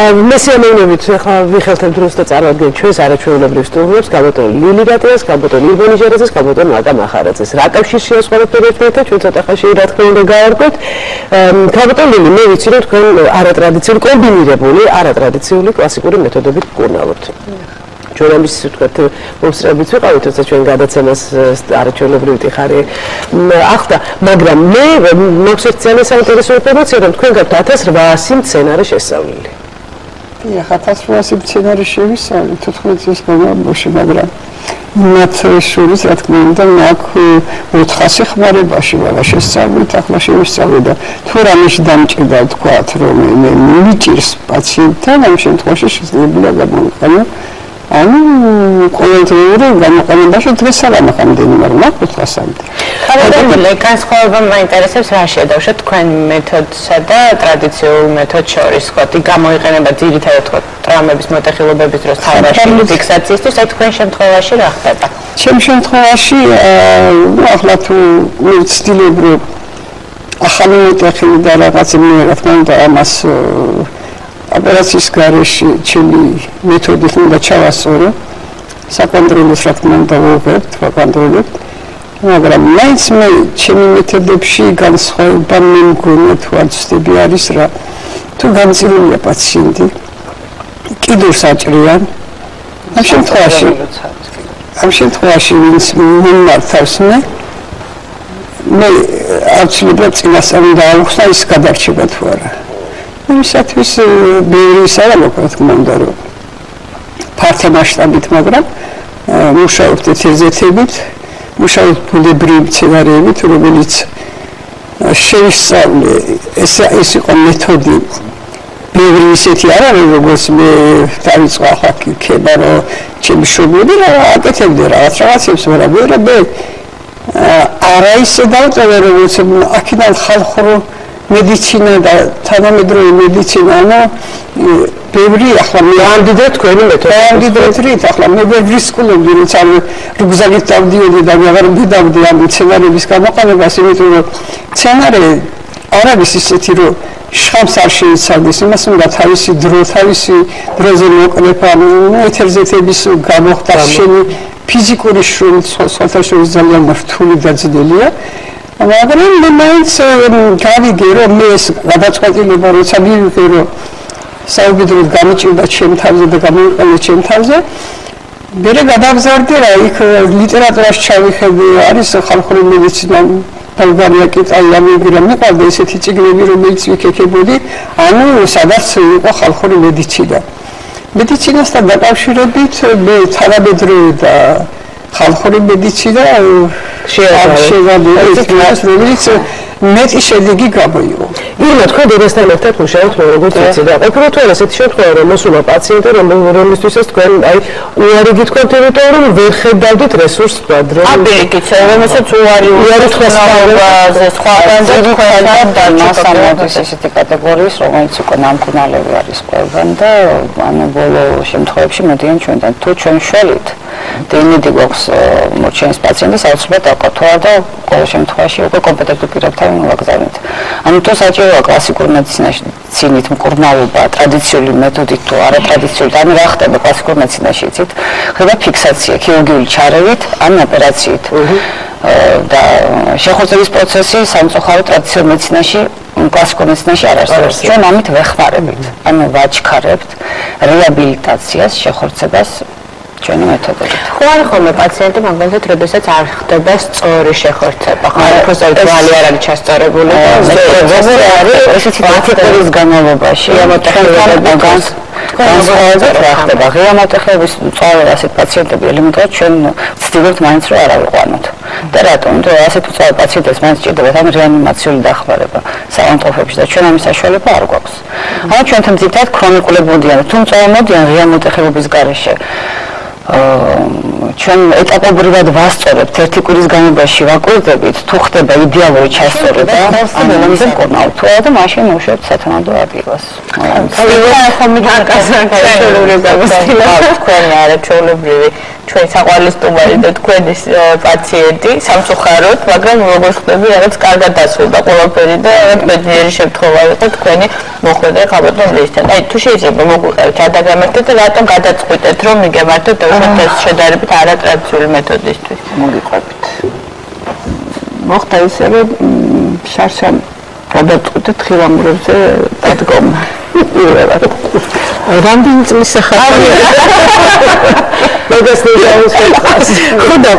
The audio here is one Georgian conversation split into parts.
მესიამოვნებით ახლა ვიხელთებ დროს და წარმოადგენთ ჩვენს არაჩვეულებრივ სტუმრებს, გაბატონ ლილი რატიას, გაბატონ ირგონი ჟერაძეს, გაბატონ მაკა მახარაძეს. რა კავშირშია ეს ყველაფერი ერთმანეთთან? ჩვენ ცოტა ხანში რა თქმა უნდა გავარკვევთ. გაბატონ ლილი, მე ვიცი რომ თქვენ არატრადიციული, კომბინირებული, არატრადიციული კლასიკური მეთოდებით გკურნალობთ. ჩვენ ამის ვთქვათ მომსწრებით ვიყავით, თორსა ჩვენ გადაცემას არაჩვეულებრივი ტიხარი ახდა, მაგრამ მე მაქვს ერთი ძალიან საინტერესო ინფორმაცია, რომ თქვენ გაქვთ 1800 მცენარე შესწავლილი. დიახ, 1800 მცენარე შევისწავლეთ 14 წლის განმავლობაში, მაგრამ მათ შორის რა თქმა უნდა მაქვს 400 ხმარებაში ვარ შესწავლით, ახლა შევისწავლე და თუ რამეში დამჭირდა ვთქვათ, რომ მე მიჭირს პაციენტთან, ამ შემთხვევაში შესაძლებელია გამოვიყენო ანუ ყოველდღიური გამოყენებაში დღეს არ ამახამდენი, მაგრამ აქ 400-მდე. ხარებადილი განსხვავება მაინტერესებს რა შედავშოთ თქვენ მეთოდსა და ტრადიციულ მეთოდს შორის, ხოთ გამოიყენება ძირითადად თქო ტრავმების მოტეხილობების დროს თავაში ფიქსაციისთვის, აი თქვენ შემთხვევაში რა ხდება? ჩემ შემთხვევაში ახლა თუ ვცდილობ რომ ახალი მოტეხილი და რაღაც მე რა თქმა უნდა ამას ოპერაციის გარეშე ჩემი მეთოდით უნდა ჩავასწორო, საკონტროლოს რა თქმა უნდა ვაკონტროლებთ, მაგრამ მაინც მე ჩემი მეთოდებში განსხვავება მე მგონია თუ არ ვცდები არის რა, თუ განწილულია პაციენტი, კიდურს აჭრიან, ამ შემთხვევაში ვინც მომართავს მე აბსოლუტურად წინასწარ უნდა ავხსნა ის გადარჩება თუ არა. იმისათვის ბევრი ის არა მოკლედ თქმა უნდა რომ ფართო მასშტაბით, მაგრამ მუშაობთ ეთერზეთებით, მუშაობთ ბუნებრივი მცენარეებით, რომელიც შევისწავლე, ეს იყო მეთოდი. ბევრი ისეთი არა, როგორც მე დავიწყო ახლა ქება, რომ ჩემი მშობლები აკეთებდნენ რაღაცებს, მაგრამ მე არა ისე დავწერე, როგორც აქედან ხალხური მედიცინა და თანამედროვე მედიცინა, ანუ ბევრი ახლა მე ამდიდრე თქვენი მეთოდი. ამდიდრეთ, ახლა მე ვერ ვისკულობდი, როცა რუგზაკით დავდიოდი და აღარ ვიდავდი ამ მცენარების გამოყენებას, იმიტომ რომ მცენარე არ არის ისეთი, რომ შხამს არ შეიცავდეს, იმას უნდა თავისი დროზე მოკლება, ეთერზეთების გამოხდა შენი ფიზიკური შრომა სხვათაშორის ძალიან რთული და ძნელია. მაგრამ მე მაინც გავიგე რომ მე ეს გადაწყვეტილება როცა მივიღე რომ საუბედროდ გამიჭირდა ჩემ თავზე და გამოვიყენე ჩემ თავზე, მერე გადავზარდე რა იქ ლიტერატურაში ჩავიხედე, არის ხალხური მედიცინა, ბულგარია, კიტაი, ამერიკა, მეყავდა ესეთი წიგნები, რომელიც ვიქექებოდი, ანუ სადაც იყო ხალხური მედიცინა. მედიცინასთან დაკავშირებით მე თანამედროვე და ხალხური მედიცინა შევადეთ, რომელიც მეტი შედეგი გამოიღო. ირმა, თქვენ დედასთან ერთად მუშაობთ, როგორც ვიცი და ყოფილა თუ არა ესეთი შემთხვევა, რომ მოსულა პაციენტი, რომლისთვისაც თქვენ აი უარი გითქვათ, იმიტომ რომ ვერ ხედავდით რესურსს თქვა დრო. აბეკიც, რომელსაც უარი თქვენაზე სხვაგანზე თქვენთან და მასამოდის ესეთი კატეგორიის, რომელიც უკვე ნამკურნალები არის ყველგან და ანუ ბოლო შემთხვევებში მოდიან ჩვენთან. თუ ჩვენ შველით და იმედი გვაქვს მორჩენის პაციენტის აუცილებლად დაკავთვალა და ყოველ შემთხვევაში უკვე კომპეტენტურ პირებთან მოვაგზავნით. ანუ თუ საჭიროა კლასიკურ მედიცინით მკურნალობა, ტრადიციული მეთოდით თუ არატრადიციული, ანუ რა ხდება კლასიკურ მედიცინაში იცით? ხდება ფიქსაცია ქირურგიული ჩარევით, ან ოპერაციით. და შეხორცების პროცესი სამწუხაროდ ტრადიციულ მედიცინაში, კლასიკურ მედიცინაში არ არსებობს. ჩვენ ამით ვეხმარებით, ანუ ვაჩქარებთ რეაბილიტაციას, შეხორცებას ჩვენი მეთოდებით. ხო არ ხოლმე პაციენტი მაგალითად როდესაც არ ხდება სწორი შეხორცება, ხარაფოსად ვალი არ არის ჩასწორებული და ესეთი პაციენტის განმავლობაში განსხვავებით რა ხდება. ღია მოტეხილების მწვავე ასეთ პაციენტები ელემენტარულად ჩვენ ვცდილობთ მაინც რომ არ ავიყვანოთ. და რატომ? იმიტომ რომ ასეთ მწვავე პაციენტებს მაინც ჭირდებათ ამ რეანიმაციული დახმარება საავადმყოფოში და ჩვენ ამის საშუალება არ გვაქვს. ანუ ჩვენთან ძირითადად ქრონიკულები მოდიან, თუ მწვავე მოდიან ღია მოტეხილების გარეშე. ჩვენ ეტაპობრივად ვასწორებთ, ერთი კვირის განმავლობაში ვაკვირდებით, თუ ხდება იდეალური ჩასწორება, ანუ ამაზე მკურნალობთ თუ არა და მაშინ მოვშევთ სათანადო ადგილას. თქვენი არაჩვეულებრივი ჩვენ საყვარლის სტუმარი და თქვენი პაციენტი სამწუხაროდ, მაგრამ როგორ ხდები, რაღაც კარგად დასრულდა ყველაფერი და ბედნიერი შემთხვევა იყო თქვენი მოხვედრა ხალხთან ლისთან. აი თუ შეიძლება მოგვიყევით გადაგამართეთ და რატომ გადაწყვიტეთ რომ მიგემართოთ ეს შედარებით არატრადიციული მეთოდისთვის? მოგიყვებით. მოხდა ისე რომ შარშან გადაწყვიტეთ ხილამურებზე დადგომა. რამდენი წლის სახარია? მოგეს ნიჟაუს ხოდა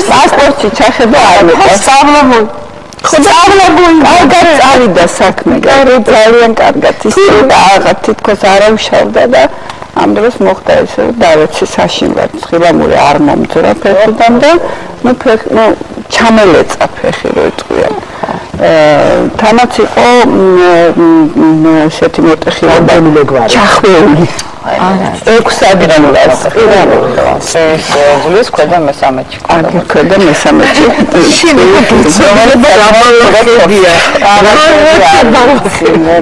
პასპორტი ჩახედა არ სწავლობ კარგად წავიდა საქმე ძალიან კარგად ისე აღარ თითქოს არ ამშავდა და ამ დროს მოხდა ესე დავეცი საშინლად ხილამური არ მომძრა ფეხიდან და ნუ ჩამელეწა ფეხი რო იტყვია თანაც იყო ესეთი მოტეხილება ჩახვეული 6 ადრინდას გულის ქვედა მესამეჩი ქვედა მესამეჩი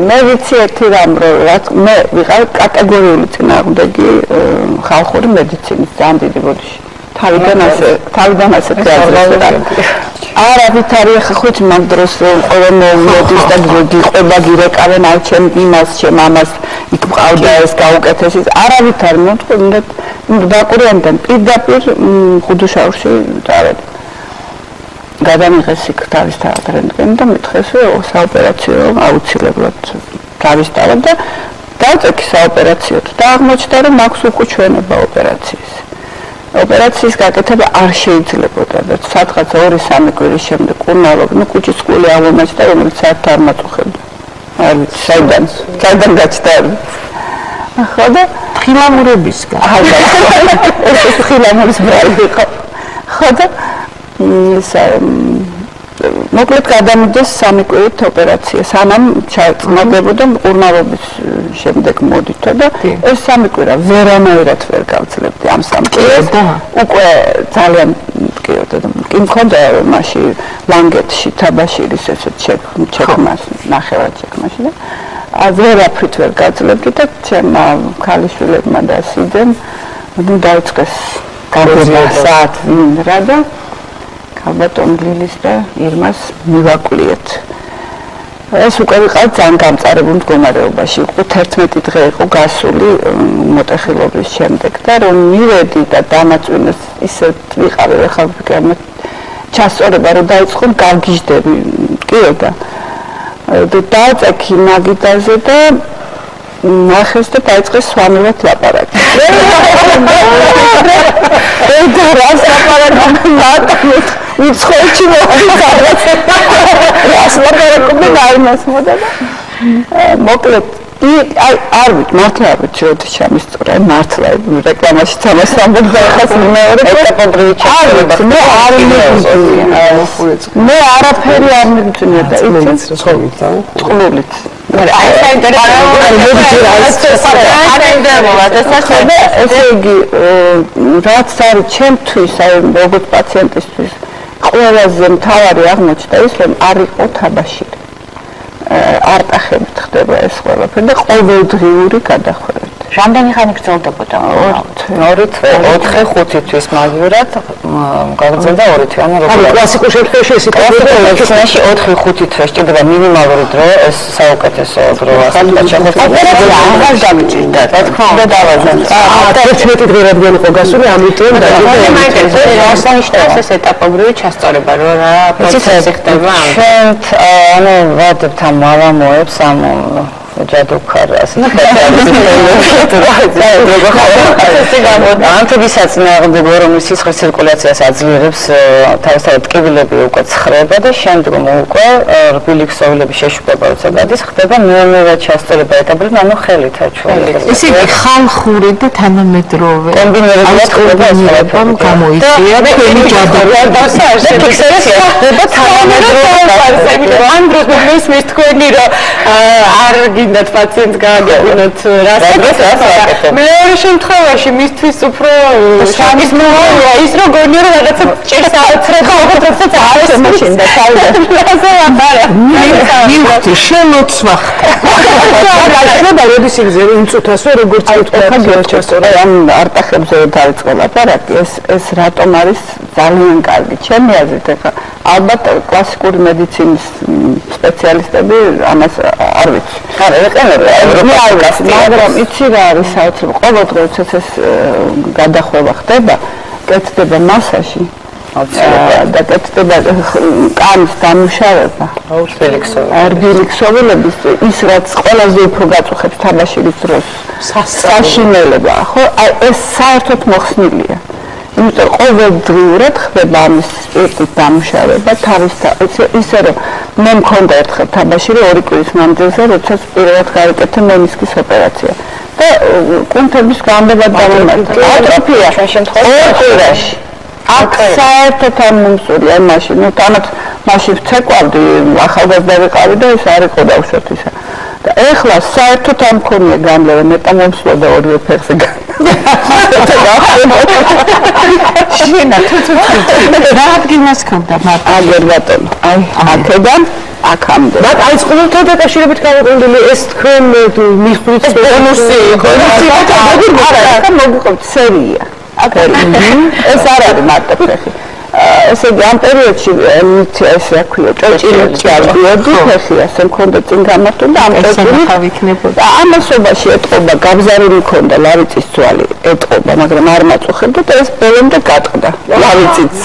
მე ვიცი ერთი რამ რომ მე ვიყავ კატეგორიული წინააღმდეგი ხალხური მედიცინის ძალიან დიდი ბოდიში თავიდან ასე გაზრდა არავით არის ახლა ხუთ მაგ დროს ყოველ მოდის და გიყვება გირეკავენ არ ჩემ იმას ჩემ ამას იქ მყავდა ეს გაუკეთეს ის არავით არ მომწყობ დაკურიანდნენ პირდაპირ ხუდუშაურში დავედ გადამიღეს იქ თავის რენტგენი და მითხეს რომ საოპერაციო აუცილებლად დავისწავლე და დავწექი საოპერაციოდ და აღმოჩნდა რომ მაქვს უკუჩვენება ოპერაციის ოპერაციის გაკეთება არ შეიძლებოდა და სადღაც 2-3 კვირის შემდეგ კურნალობ ნუ კუჩის ყული აღმოჩნდა რომელიც საერთოდ არ მაწუხებდა არ ვიცი საიდან გაჩნდა ხოდა ხილამურებისგან ეს ხილამურის ბრალი იყო ხოდა მოკლედ გადამიდეს 3 კვირით ოპერაცია სანამ ჩაწყნდებოდა მყურნალობის შემდეგ მოდითო და ეს 3 კვირა ვერანაირად ვერ გავძლებდი ამ 3 კვირას უკვე ძალიან მტკიოდა და კი მქონდა მაშინ ლანგეთში თაბაშირის ესეთ ჩეკმას ნახევარ ჩეკმაში და ვერაფრით ვერ გავძლებდი და ჩემმა ქალიშვილებმა და სიძემ ნუ დაიწყეს გავზია საათ რა და ალბათონ ლილის და ირმას მივაკვლიეთ. ეს უკვე ვიყავ ძალიან გამწარებულ მდგომარეობაში. 11 დღე იყო გასული მოტეხილობის შემდეგ და რომ მივედი და დამაწვინეს ისე ვიყავ ახლა ჩასწორება რომ დაიწყო გავგიჟდები. კიო და დავწექი მაგიდაზე და ნახეს და დაიწყეს სვანურად ლაპარაკი. და რას ლაპარაკობ მარტო უცხოეთში მოვიდარეთ. რას ლაპარაკობ და იმას მოდა და მოკლედ არ ვიცი მართლა არ ვიცი როდის ჩამისწორა მართლა რეკლამაში თამაშს ამბობ და ახლა მეორე ეტაპობრივი ჩასწორება მე არაფერი არ მიგწვია და იცი წყლულით აი ესე იგი რაც არის ჩემთვის აი როგორც პაციენტისთვის ყველაზე მთავარი აღმოჩნდა ის რომ არ იყო თაბაშირი არტახებით ხდება ეს ყველაფერი და ყოველდღიური გადახვევით. რამდენი ხანი გრძელდებოდა? 2 თვე, 4-5 თვის მაგივრად გაგრძელდა 2 თვე. ანუ კლასიკურ შემთხვევაში ეს იყო 4-5 თვე სჭირდება მინიმალური დრო, ეს საუკეთესო დროა. ოპერაცია არ დამჭირდა, რა თქმა უნდა დავაზარდა. 11 დღე რადგან იყო გასული, ამიტომ დაიწყო ეს ეტაპობრივი ჩასწორება, რომ რა პროცესი ხდება. ანუ ვადებთ ამ მალამოებს ამ ჯადოქარას ანთებისაც ნაღდება რომ სისხლის ცირკულაციას აძლიერებს თავისთავად ტკივილები უკვე ცხრება და შემდგომ უკვე რბილი ქსოვილების შეშუპება როცა გადის ხდება ნელ-ნელა ჩასწორება ეტაპობრივ ანუ ხელით აჩვენებს ესე იგი ხალხური და თანამედროვე კომბინირებულად ხდება ეს ყველაფერი გამოიწვია თქვენი ჯადოქარი ხდება თანამედროვე ამ დროს მისმის თქვენი რომ არ გინდათ პაციენტს გააგებინოთ რასაც მეორე შემთხვევაში მისთვის უფრო შამის მოვალია ის რომ გონიო რომ რაღაცა ჭირს ააცრება ოღონდ არის მაშინ და თავი მივხვდი შემოცვა შეიძლება როდის იგზები უწუთასვე როგორც თქვა ჩასწორა ამ არტახებზე დაიწყო ლაპარაკი ეს რატომ არის ძალიან კარგი ჩემი აზრით ახლა ალბათ კლასიკური მედიცინის სპეციალისტები ამას არ ვიცი არა ეყენებიან მაგრამ იცი რა არის საოცრად ყოველ დღეს ეს გადახვევა ხდება კეთდება მასაში და კეთდება კანის დამუშავება არგილი ქსოვილების ის რაც ყველაზე უფრო გაწუხებს თაბაშირის დროს საშინელება ხო აი ეს საერთოდ მოხსნილია იმიტომ ყოველდღიურად ხდება ამის სპირტის დამუშავება ისე რომ მე მქონდა ერთხელ თაბაშირი 2 კვირის მანძილზე როდესაც პირველად გავიკეთე მენისკის ოპერაცია და კუნთების გამდება დამემართა ატროფია ჩვენ შემთხვევაში აქ საერთოდ არ მომსულია მაშინ ნუ თანაც მაშინ ვცეკვავდი ახალგაზრდა ვიყავი და ეს არ იყო დავუშვათ ისა და ეხლა საერთოდ არ მქონია გამლევა მეტა მომსვლოდა ორივე ფეხზე შენა რა ადგილას ქონდა მარტო აგერ ბატონო აი აქედან აქამდე მაგრამ აი ყოველთვის დაკავშირებით გავაკეთებული ეს თქვენ მიხვდით ბონუსი იყო არა მოგიყვებთ სერია ეს არ არის მარტო ფეხი ესე იგი ამ პერიოდში ეს რა ქვია ჭოჭილით ჩავდიოდი ფეხი ასე მქონდა წინ გამართული და ამ ჭოჭილით და ამასობაში ეტყობა გაბზარული მქონდა ლავიწის ძვალი ეტყობა მაგრამ არ მაწუხებდა და ეს ბოლომდე გატყდა ლავიწიც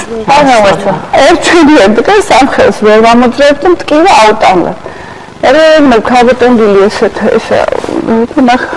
ერთვიდიოდი და სამხელს ვერ გამოძრაებდი მტკივა აუტანლა მე ქალბატონი ესეთ ესა ნახე